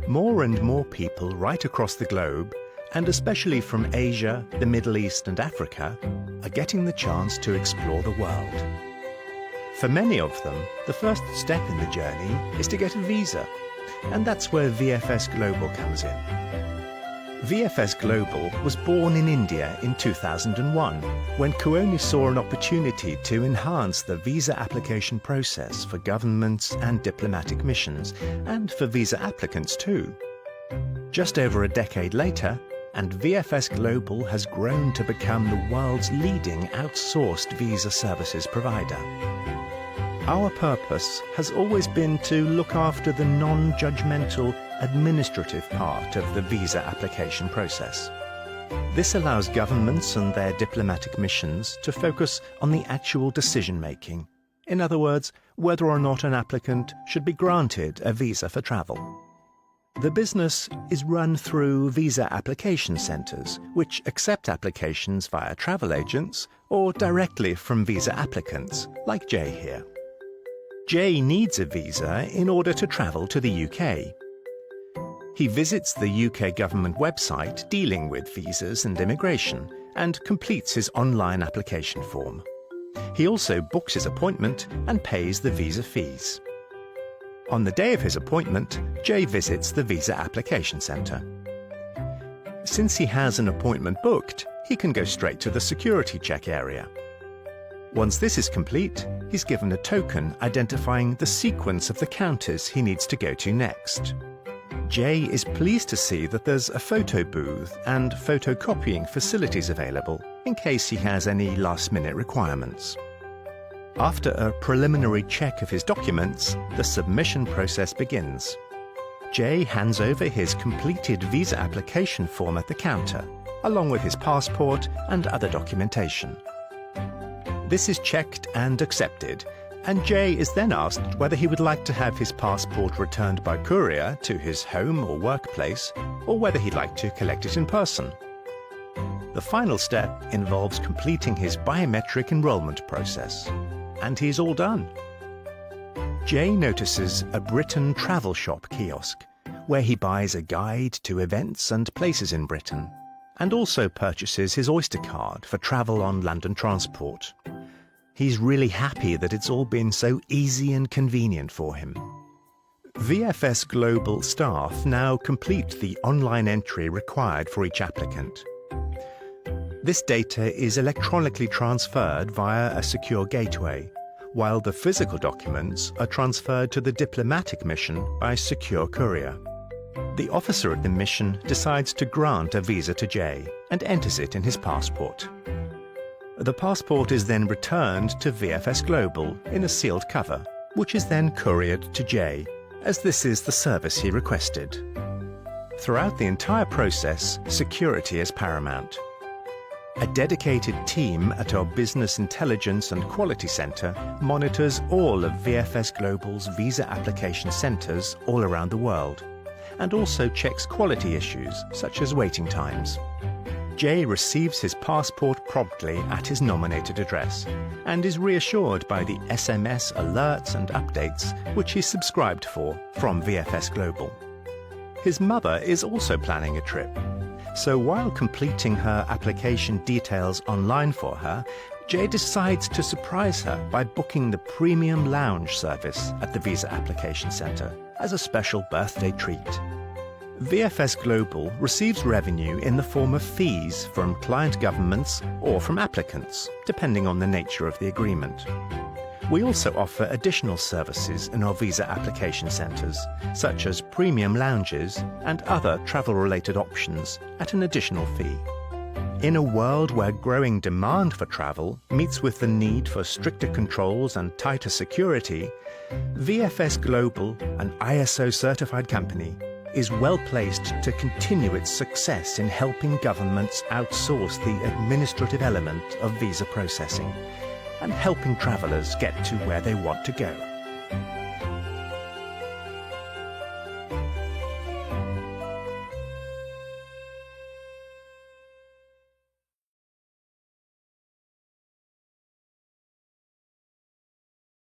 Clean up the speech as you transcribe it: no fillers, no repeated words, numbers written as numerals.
More and more people right across the globe, and especially from Asia, the Middle East and Africa, are getting the chance to explore the world. For many of them, the first step in the journey is to get a visa, and that's where VFS Global comes in. VFS Global was born in India in 2001, when Kuoni saw an opportunity to enhance the visa application process for governments and diplomatic missions, and for visa applicants too. Just over a decade later, and VFS Global has grown to become the world's leading outsourced visa services provider. Our purpose has always been to look after the non-judgmental administrative part of the visa application process. This allows governments and their diplomatic missions to focus on the actual decision-making. In other words, whether or not an applicant should be granted a visa for travel. The business is run through visa application centres, which accept applications via travel agents or directly from visa applicants, like Jay here. Jay needs a visa in order to travel to the UK. He visits the UK government website dealing with visas and immigration and completes his online application form. He also books his appointment and pays the visa fees. On the day of his appointment, Jay visits the visa application centre. Since he has an appointment booked, he can go straight to the security check area. Once this is complete, he's given a token identifying the sequence of the counters he needs to go to next. Jay is pleased to see that there's a photo booth and photocopying facilities available in case he has any last-minute requirements. After a preliminary check of his documents, the submission process begins. Jay hands over his completed visa application form at the counter, along with his passport and other documentation. This is checked and accepted, and Jay is then asked whether he would like to have his passport returned by courier to his home or workplace, or whether he'd like to collect it in person. The final step involves completing his biometric enrolment process, and he's all done. Jay notices a Britain travel shop kiosk, where he buys a guide to events and places in Britain, and also purchases his Oyster card for travel on London Transport. He's really happy that it's all been so easy and convenient for him. VFS Global staff now complete the online entry required for each applicant. This data is electronically transferred via a secure gateway, while the physical documents are transferred to the diplomatic mission by secure courier. The officer at the mission decides to grant a visa to Jay and enters it in his passport. The passport is then returned to VFS Global in a sealed cover, which is then couriered to Jay, as this is the service he requested. Throughout the entire process, security is paramount. A dedicated team at our Business Intelligence and Quality Centre monitors all of VFS Global's visa application centres all around the world, and also checks quality issues such as waiting times. Jay receives his passport promptly at his nominated address and is reassured by the SMS alerts and updates which he's subscribed for from VFS Global. His mother is also planning a trip, so while completing her application details online for her, Jay decides to surprise her by booking the premium lounge service at the Visa Application Centre as a special birthday treat. VFS Global receives revenue in the form of fees from client governments or from applicants, depending on the nature of the agreement. We also offer additional services in our visa application centres, such as premium lounges and other travel-related options at an additional fee. In a world where growing demand for travel meets with the need for stricter controls and tighter security, VFS Global, an ISO-certified company, is well placed to continue its success in helping governments outsource the administrative element of visa processing and helping travellers get to where they want to go.